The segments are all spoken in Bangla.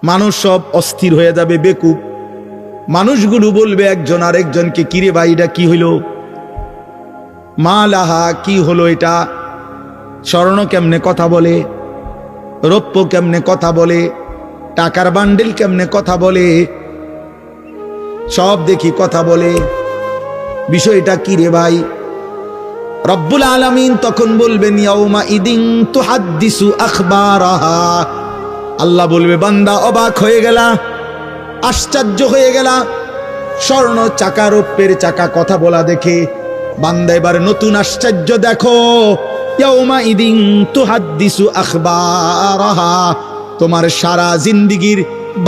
মানুষ সব অস্থির হয়ে যাবে, বেকুব মানুষগুলো বলবে একজন আরেকজনকে, কিরে ভাই এটা কি হইল, মা লাহা কি হলো, এটা স্বর্ণ কেমনে কথা বলে, রৌপ্য কেমনে কথা বলে, টাকার বান্ডেল কেমনে কথা বলে, সব দেখি কথা বলে, বিষয়টা কি রে ভাই। রব্বুল আলামিন তখন বলবেন ইয়াউমা ইদিন তুহাদ্দিসু আখবারাহা, আল্লাহ বলবে বান্দা অবাক হয়ে গেলা, আশ্চর্য হয়ে গেলা, স্বর্ণ চাকা রৌপ্যের চাকা কথা বলা দেখে বান্দা এবার নতুন আশ্চর্য দেখো। ইয়াউমা ইদিন তুহাদ্দিসু আখবারাহা, তোমার সারা জিন্দেগীর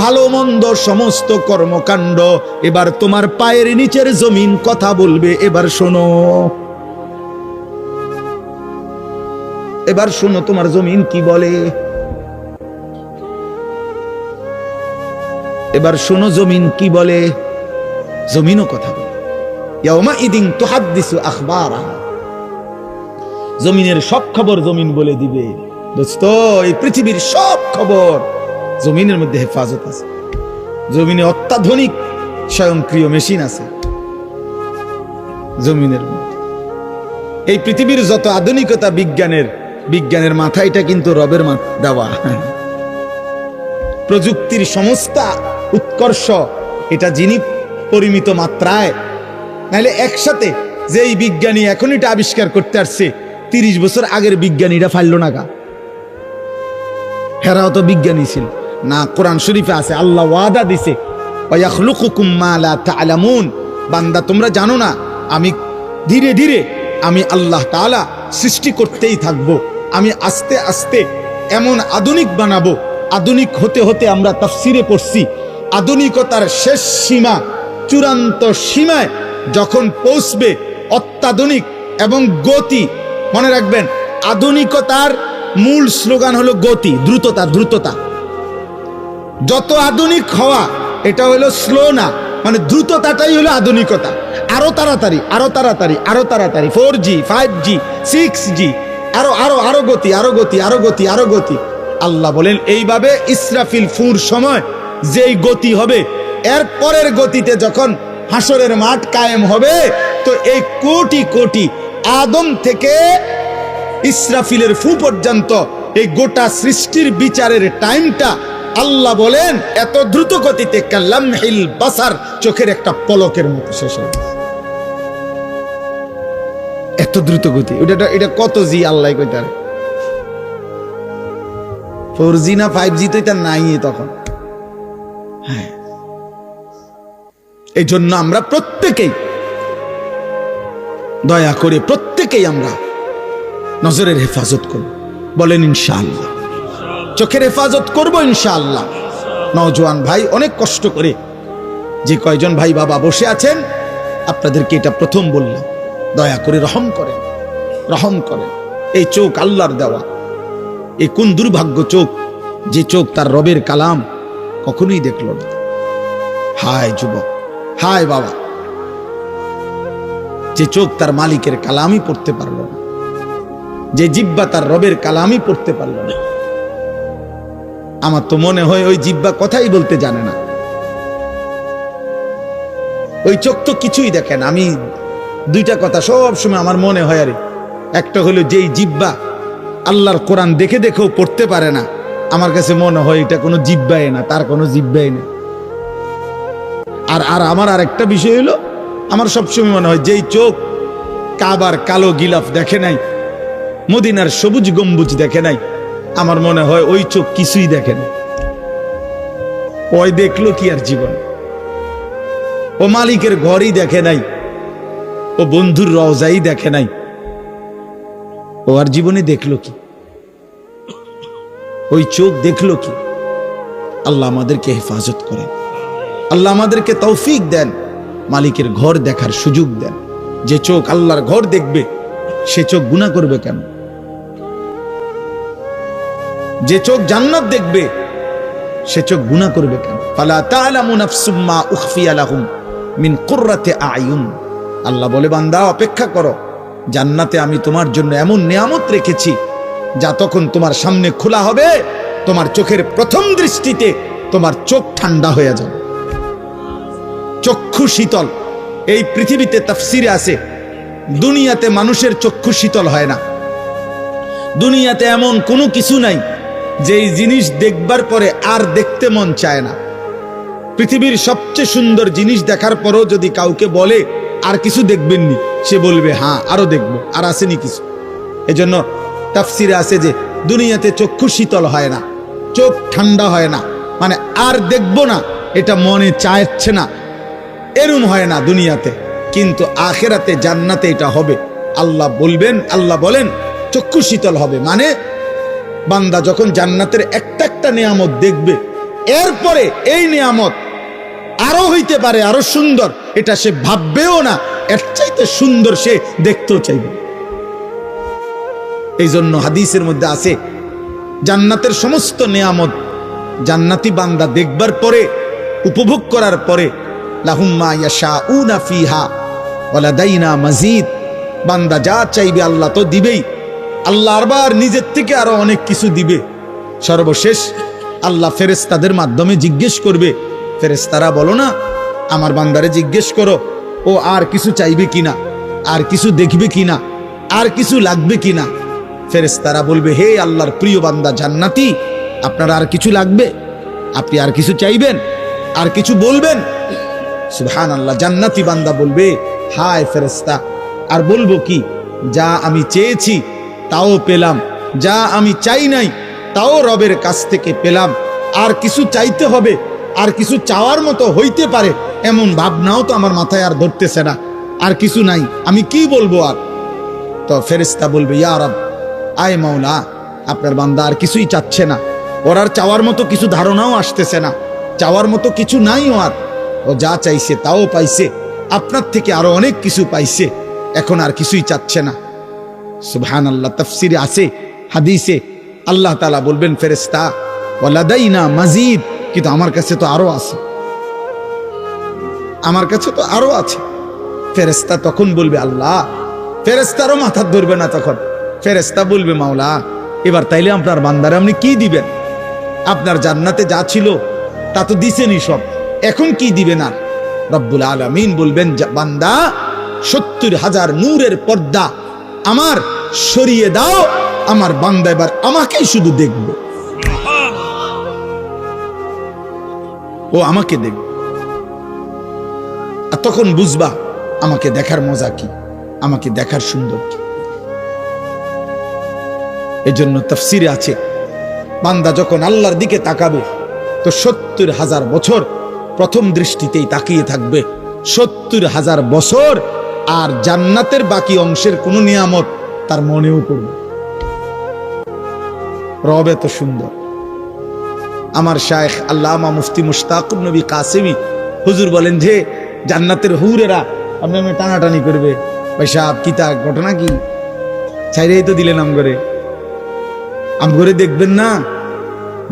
ভালো মন্দ সমস্ত কর্মকাণ্ড এবার তোমার পায়ের নিচের জমিন কথা বলবে। এবার শোনো, এবার শোনো তোমার জমিন কি বলে, এবার শোনো জমিন কি বলে। জমিনও কথা বলে। ইয়াউমা ইদিন তুহাদ্দিসু আখবারাহা, জমিনের সব খবর জমিন বলে দিবে। দোস্ত, এই পৃথিবীর সব খবর জমিনের মধ্যে হেফাজত আছে। জমিনে অত্যাধুনিক স্বয়ংক্রিয় মেশিন আছে জমিনের মধ্যে। এই পৃথিবীর যত আধুনিকতা বিজ্ঞানের মাথা, এটা কিন্তু রবের দেওয়া। প্রযুক্তির সমস্ত উৎকর্ষ এটা যিনি পরিমিত মাত্রায়, নাহলে একসাথে যে এই বিজ্ঞানী এখন এটা আবিষ্কার করতে আসছে, 30 বছর আগের বিজ্ঞানীরা ফাইল না গা। হেরাও তো বিজ্ঞানী ছিল না। কোরআন শরীফে আছে, আল্লাহ ওয়াদা দিছে ওয়ায়াখলুকুকুম মা লা তা'লামুন, বান্দা তোমরা জানো না, আমি ধীরে ধীরে আমি আল্লাহ তাআলা সৃষ্টি করতেই থাকবো। আমি আস্তে আস্তে এমন আধুনিক বানাবো। আধুনিক হতে হতে আমরা তাফসিরে পড়ছি, আধুনিকতার শেষ সীমা, চূড়ান্ত সীমায় যখন পৌঁছবে অত্যাধুনিক এবং গতি। মনে রাখবেন, আধুনিকতার মূল স্লোগান হলো গতি, দ্রুততা। দ্রুততা যত আধুনিক হওয়া এটা হলো স্লো না, মানে দ্রুততাটাই হলো আধুনিকতা। আরো তাড়াতাড়ি, আরো তাড়াতাড়ি, আরো তাড়াতাড়ি, 4G 5G 6G, আরো আরো আরো গতি, আরো গতি, আরো গতি, আরো গতি। আল্লাহ বলেন এইভাবে ইসরাফিল ফুর সময় যেই গতি হবে, এর পরের গতিতে যখন হাসরের মাঠ কায়েম হবে, তো এই কোটি কোটি আদম থেকে ইসরাফিলের ফু পর্যন্ত এই গোটা সৃষ্টির বিচারের টাইমটা আল্লাহ বলেন এত দ্রুত গতিতে কাল্লামহিল বাসার, চোখের একটা পলকের মতো শেষ হয়ে গেছে। এত দ্রুত গতি। এটা কত জি আল্লাহ কইতার, 4G না 5G তো এটা নাই তখন। হ্যাঁ, এই জন্য আমরা প্রত্যেকেই দয়া করে প্রত্যেকেই আমরা নজরের হেফাজত করব। বলেন ইনশাআল্লাহ। চোখের হেফাজত করব ইনশাআল্লাহ। নওজোয়ান ভাই অনেক কষ্ট করে, যে কয়জন ভাই বাবা বসে আছেন, আপনাদেরকে এটা প্রথম বললাম, দয়া করে রহম করেন, রহম করেন। এই চোখ আল্লাহর দেওয়া। এই কোন দুর্ভাগ্য চোখ, যে চোখ তার রবের কালাম কখনোই দেখল না। হায় যুবক, হায় বাবা, যে চোখ তার মালিকের কালামই পড়তে পারল না, যে জিহ্বা তার রবের কালামই পড়তে পারল না। আমার তো মনে হয় ওই জিহ্বা কথাই বলতে জানে না, ওই চোখ তো কিছুই দেখেন। আমি দুইটা কথা সব সময় আমার মনে হয়, আরে একটা হলো যেই জিহ্বা আল্লাহর কোরআন দেখে দেখেও পড়তে পারে না, আমার কাছে মনে হয় এটা কোনো জিহ্বাই না, তার কোনো জিহ্বাই নেই। আর আমার আরেকটা বিষয় হলো, আমার সবসময় মনে হয় যেই চোখ কাবার কালো গিলাফ দেখে নাই, মদিনার সবুজ গম্বুজ দেখে নাই, আমার মনে হয় ওই চোখ কিছুই দেখে না। ওই দেখলো কি আর জীবন? ও মালিকের ঘরই দেখে নাই, ও বন্ধুর রওজাই দেখে নাই, ও আর জীবনে দেখলো কি? ওই চোখ দেখলো কি? আল্লাহ আমাদেরকে হেফাজত করেন, আল্লাহ আমাদেরকে তৌফিক দেন, মালিকের ঘর দেখার সুযোগ দেন। যে চোখ আল্লাহর ঘর দেখবে, সে চোখ গুনাহ করবে কেন? যে চোখ জান্নাত দেখবে, সে চোখ গুনাহ করবে কেন? ফালা তা'লামু নাফসুম মা উখফিয়া লাহুম মিন কুররাতি আ'য়ুন। আল্লাহ বলে, বান্দা অপেক্ষা করো, জান্নাতে আমি তোমার জন্য এমন নিয়ামত রেখেছি, যা তখন তোমার সামনে খোলা হবে, তোমার চোখের প্রথম দৃষ্টিতে তোমার চোখ ঠান্ডা হয়ে যাবে, চক্ষু শীতল। এই পৃথিবীতে তাফসিরে আছে, দুনিয়াতে মানুষের চক্ষু শীতল হয় না। দুনিয়াতে এমন কোনো কিছু নাই যেই জিনিস দেখবার পরে আর দেখতে মন চায় না। পৃথিবীর সবচেয়ে সুন্দর জিনিস দেখার পরও যদি কাউকে বলে আর কিছু দেখবেননি, সে বলবে হ্যাঁ আরো দেখবো, আর আসেনি কিছু। এজন্য তাফসিরে আছে যে দুনিয়াতে চক্ষু শীতল হয় না, চোখ ঠান্ডা হয় না, মানে আর দেখবো না এটা মনে চাইছে না, এরম হয় না দুনিয়াতে। কিন্তু আখিরাতে জান্নাতে এটা হবে। আল্লাহ বলেন চক্ষু শীতল হবে, মানে বান্দা যখন জান্নাতের একটা একটা নিয়ামত দেখবে, এরপরে এই নিয়ামত আরো হইতে পারে আরো সুন্দর, এটা সে ভাববেও না, এর চাইতে সুন্দর সে দেখতেও চাইবে। এই জন্য হাদিসের মধ্যে আছে, জান্নাতের সমস্ত নিয়ামত জান্নাতি বান্দা দেখবার পরে, উপভোগ করার পরে, লাহুম মা ইয়াশাউনা ফিহা ওয়া লাদাইনা মাজিদ, বান্দা যা চাইবে আল্লাহ তো দিবেই। আল্লাহ আবার নিজের থেকে আরো অনেক কিছু দিবে। সর্বশেষ আল্লাহ ফেরেশতাদের মাধ্যমে জিজ্ঞেস করবে, ফেরেশতারা বলো না আমার বান্দারে জিজ্ঞেস করো ও আর কিছু চাইবে কিনা, আর কিছু দেখবে কিনা, আর কিছু লাগবে কিনা। ফেরেশতারা বলবে, হে আল্লাহর প্রিয় বান্দা জান্নাতি, আপনার আর কিছু লাগবে, আপনি আর কিছু চাইবেন, আর কিছু বলবেন? সুবহানাল্লাহ। জান্নাতি বান্দা বলবে, হায় ফেরেশতা, আর বলবো কি, যা আমি চেয়েছি তাও পেলাম, যা আমি চাই নাই তাও রবের কাছ থেকে পেলাম, আর কিছু চাইতে হবে, আর কিছু চাওয়ার মতো হইতে পারে এমন ভাবনাও তো আমার মাথায় আর ধরতেছে না, আর কিছু নাই, আমি কি বলবো আর? তো ফেরেশতা বলবে, ইয়া রব, আয় মাওলা, আপনার বান্দা আর কিছুই চাচ্ছে না, ওর আর চাওয়ার মতো কিছু ধারণাও আসতেছে না, চাওয়ার মতো কিছু নাই ওর, ও যা চাইছে তাও পাইছে, আপনার থেকে আরো অনেক কিছু পাইছে, এখন আর কিছুই চাচ্ছে না। সুবহানাল্লাহ। তাফসিরে আছে, হাদিসে আল্লাহ তাআলা বলবেন, ফেরেশতা ওয়ালাদাইনা মাজিদ, কিন্তু আমার কাছে তো আরো আছে, আমার কাছে তো আরো আছে। ফেরেশতা তখন বলবে, আল্লাহ, ফেরেশতারও মাথা ধরবে না তখন। ফেরেশতা বলবে, মাওলা, এবার তাইলে আপনার বান্দারে আপনি কি দিবেন? আপনার জান্নাতে যা ছিল তা তো দিছেনই সব, এখন কি দিবেন আর? রব্বুল আলামিন বলবেন, বান্দা 70,000 নূরের পর্দা আমার সরিয়ে দাও, আমার বান্দা এবার আমাকেই শুধু দেখবে, ও আমাকে দেখবে। আর তখন বুঝবা আমাকে দেখার মজা কি, আমাকে দেখার সুন্দর কি। এজন্য তাফসিরে আছে, বান্দা যখন আল্লাহর দিকে তাকাবে তো 70,000 বছর প্রথম দৃষ্টিতেই তাকিয়ে থাকবে, 70,000 বছর, আর জান্নাতের বাকি অংশের কোন নিয়ামত তার মনেও পড়বে। রব এত সুন্দর। আমার শায়েখ আল্লামা মুফতি মুশতাকুর নবী কাসেমি হুজুর বলেন যে জান্নাতের হুরেরা আপনি টানাটানি করবে, ভাই সাহেব কি তা ঘটনা কি, ছাইরেই তো দিলেন আমগরে দেখবেন না।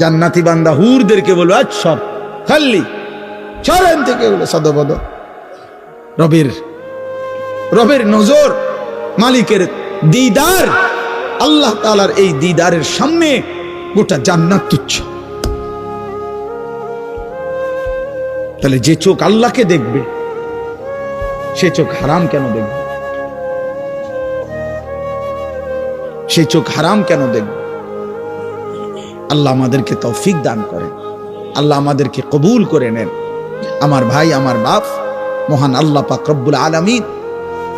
জান্নাতি বান্দা হুরদেরকে বলবে, আজ সব খাল্লি সরেন থেকে সদবদ। রবের নজর, মালিকের দিদার, আল্লাহ তাআলার এই দিদারের সামনে গোটা জান্নাত তুচ্ছ। তাহলে যে চোখ আল্লাহকে দেখবে সে চোখ হারাম কেন দেখবে? সে চোখ হারাম কেন দেখবে? আল্লাহ আমাদেরকে তৌফিক দান করেন, আল্লাহ আমাদেরকে কবুল করে নেন। আমার ভাই, আমার বাপ, মহান আল্লাহ পাক রব্বুল আলামিন,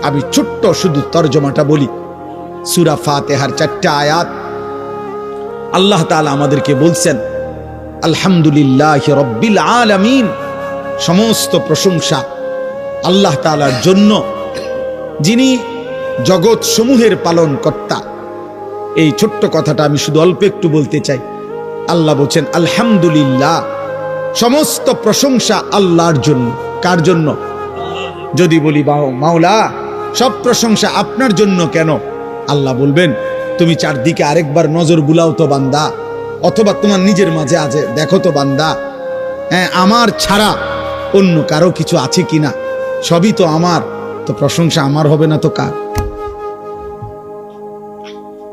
আমি ছোট্ট শুধু তরজমাটা বলি। সূরা ফাতিহার 4টা আয়াত আল্লাহ তাআলা আমাদেরকে বলছেন, আলহামদুলিল্লাহি রাব্বিল আলামিন, সমস্ত প্রশংসা আল্লাহ তাআলার জন্য, যিনি জগৎ সমূহের পালন কর্তা। এই ছোট্ট কথাটা আমি শুধু অল্প একটু বলতে চাই। আল্লাহ বলছেন আলহামদুলিল্লাহ, সমস্ত প্রশংসা আল্লাহর জন্য। কার জন্য? যদি বলি মাওলা সব প্রশংসা আপনার জন্য কেন, আল্লাহ বলবেন, তুমি চারদিকে আরেকবার নজর বুলাও তো বান্দা, অথবা তোমার নিজের মাঝে আছে দেখো তো বান্দা, হ্যাঁ আমার ছাড়া অন্য কারো কিছু আছে কিনা, সবই তো আমার, তো প্রশংসা আমার হবে না তো কার?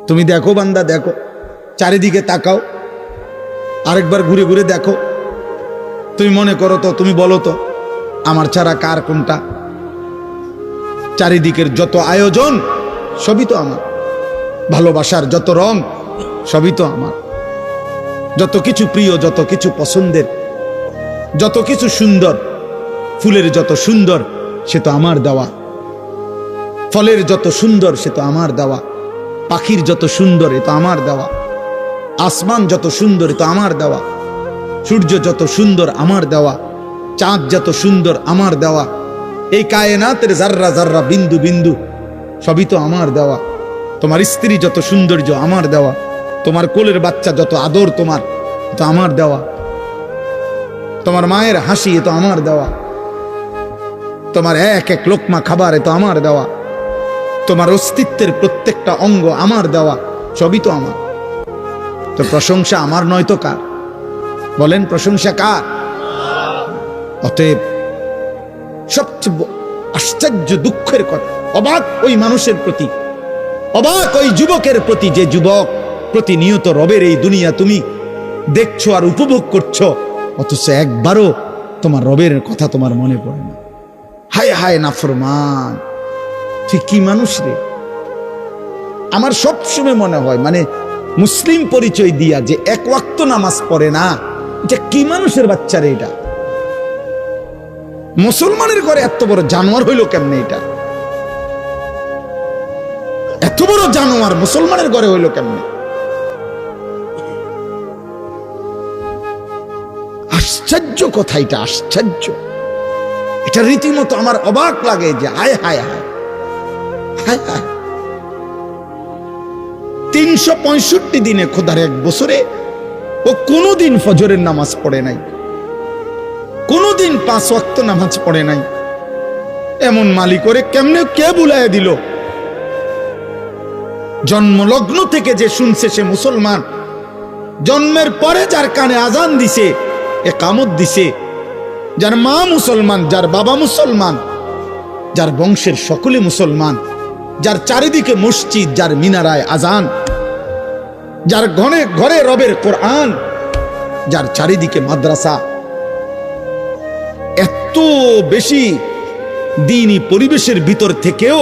তুমি দেখো বান্দা, দেখো চারিদিকে তাকাও, আরেকবার ঘুরে ঘুরে দেখো, তুমি মনে করো তো, তুমি বলো তো আমার ছাড়া কার কোনটা? চারিদিকের যত আয়োজন সবই তো আমার, ভালোবাসার যত রং সবই তো আমার, যত কিছু প্রিয়, যত কিছু পছন্দের, যত কিছু সুন্দর, ফুলের যত সুন্দর সে তো আমার দেওয়া, ফলের যত সুন্দর সে তো আমার দেওয়া, পাখির যত সুন্দর এ তো আমার দেওয়া, আসমান যত সুন্দর এ তো আমার দেওয়া, সূর্য যত সুন্দর আমার দেওয়া, চাঁদ যত সুন্দর আমার দেওয়া, এই কায়নাতের জাররা জাররা বিন্দু বিন্দু সবই তো আমার দেওয়া, তোমার স্ত্রী যত সৌন্দর্য আমার দেওয়া, তোমার কোলের বাচ্চা যত আদর তোমার তো আমার দেওয়া, তোমার মায়ের হাসি এ তো আমার দেওয়া, তোমার এক এক লোকমা খাবার এ তো আমার দেওয়া, তোমার অস্তিত্বের প্রত্যেকটা অঙ্গ আমার দেওয়া, সবই তো আমার। তো প্রশংসা আমার নয় তো কার? বলেন প্রশংসা কার? অতএব সবচেয়ে আশ্চর্য দুঃখের কথা, অবাক ওই মানুষের প্রতি, অবাক ওই যুবকের প্রতি যে যুবক প্রতিনিয়ত রবের এই দুনিয়া তুমি দেখছো আর উপভোগ করছো, অথচ একবারও তোমার রবের কথা তোমার মনে পড়ে না। হায় হায় নাফরমান, ঠিক কি মানুষ রে! আমার সবসময় মনে হয়, মানে মুসলিম পরিচয় দিয়া যে এক ওয়াক্ত নামাজ পড়ে না, এটা কি মানুষের বাচ্চা রে! এটা মুসলমানের ঘরে এত বড় জানোয়ার হইল কেমনে? এটা এত বড় জানোয়ার মুসলমানের ঘরে হইল কেমনে? আশ্চর্য কথা, এটা আশ্চর্য। এটা রীতিমতো আমার অবাক লাগে যে হায় হায় হায় হায় হায়, 365 দিনে খোদার এক বছরে ও কোনোদিন ফজরের নামাজ পড়ে নাই, কোনোদিন 5 ওয়াক্ত নামাজ পড়ে নাই। এমন মালি করে কেমনে কে বুলায় দিল? জন্মলগ্ন থেকে যে শুনছে সে মুসলমান, জন্মের পরে যার কানে আজান দিছে, একামত দিছে, যার মা মুসলমান, যার বাবা মুসলমান, যার বংশের সকলে মুসলমান, যার চারিদিকে মসজিদ, যার মিনারায় আজান, যার ঘরে ঘরে রবের কোরআন, যার চারিদিকে মাদ্রাসা, এত বেশি দ্বীনি পরিবেশের ভিতর থেকেও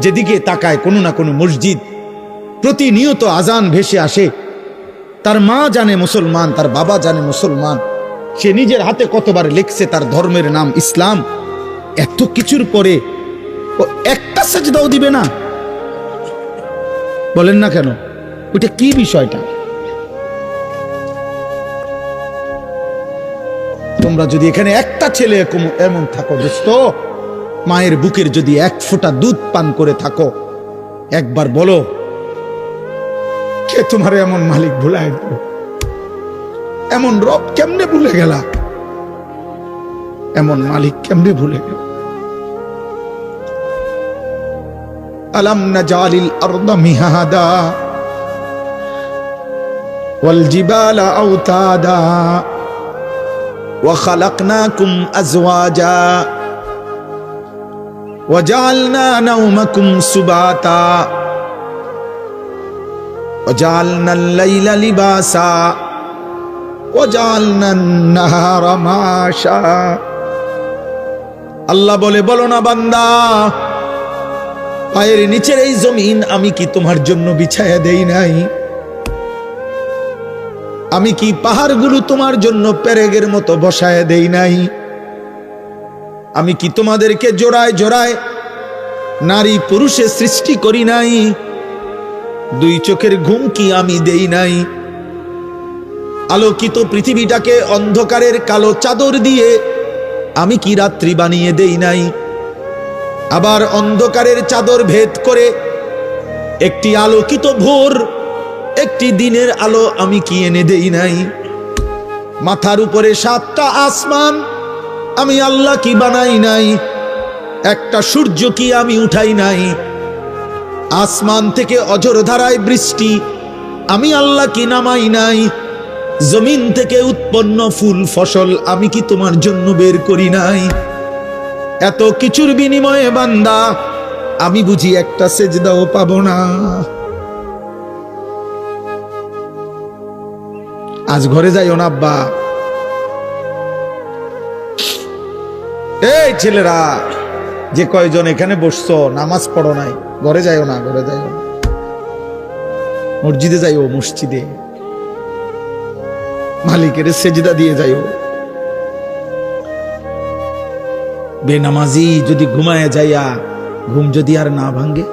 যেদিকে তাকায় কোনো না কোনো মসজিদ, প্রতিনিয়ত আজান ভেসে আসে, তার মা জানে মুসলমান, তার বাবা জানে মুসলমান, সে নিজের হাতে কতবার লিখছে তার ধর্মের নাম ইসলাম, এত কিছুর পরে ও একটা সাজদাও দিবে না? বলেন না কেন? ওইটা কি বিষয়টা? তোমরা যদি এখানে একটা ছেলে এমন থাকো দোস্ত, মায়ের বুকের যদি 1 ফোঁটা দুধ পান করে থাকো, একবার বলো কে তোমার এমন মালিক ভুলায় দিল? এমন রব কেমনে ভুলে গেলা? এমন মালিক কেমনে ভুলে গেল? আলাম নাজালিল আরদা মিহাদা ওয়াল জিবালা আওতাদা ওয়া খালাকনাকুম আজওয়াজা ওয়া জাআলনা নাওমাকুম সুবাতা ওয়া জাআলনাল লাইলা লিবাসা ওয়া জাআলনান নাহারা মাশা। আল্লাহ বলে, বলো না বান্দা, পায়ের নিচের এই জমিন আমি কি তোমার জন্য বিছায়া দেই নাই? আমি কি পাহাড়গুলো তোমার জন্য পেরেগের মতো বসায় দেই নাই? আমি কি তোমাদেরকে জোড়ায় জোড়ায় নারী পুরুষে সৃষ্টি করি নাই? 2 চোখের ঘুম কি আমি দেই নাই? আলোকিত পৃথিবীটাকে অন্ধকারের কালো চাদর দিয়ে আমি কি রাত্রি বানিয়ে দেই নাই? আবার অন্ধকারের চাদর ভেদ করে একটি আলোকিত ভোর, একটি দিনের আলো আমি কি এনে দেই নাই? মাথার উপরে 7টা আসমান আমি আল্লাহ কি বানাই নাই? একটা সূর্য কি আমি উঠাই নাই? আসমান থেকে অঝোর ধারায় বৃষ্টি আমি আল্লাহ কি নামাই নাই? জমিন থেকে উৎপন্ন ফুল ফসল আমি কি তোমার জন্য বের করি নাই? এত কিছুর বিনিময়ে বান্দা আমি বুঝি একটা সেজদাও পাবো না? আজ ঘরে যাইও না আব্বা। এই ছেলেরা যে কয়জন এখানে বসছো নামাজ পড়ো নাই, ঘরে যাইও না, ঘরে যাইও না, মসজিদে যাইও, মসজিদে মালিকের সেজদা দিয়ে যাইও। বেনামাজি যদি ঘুমায় যাইয়া ঘুম যদি আর না ভাঙ্গে,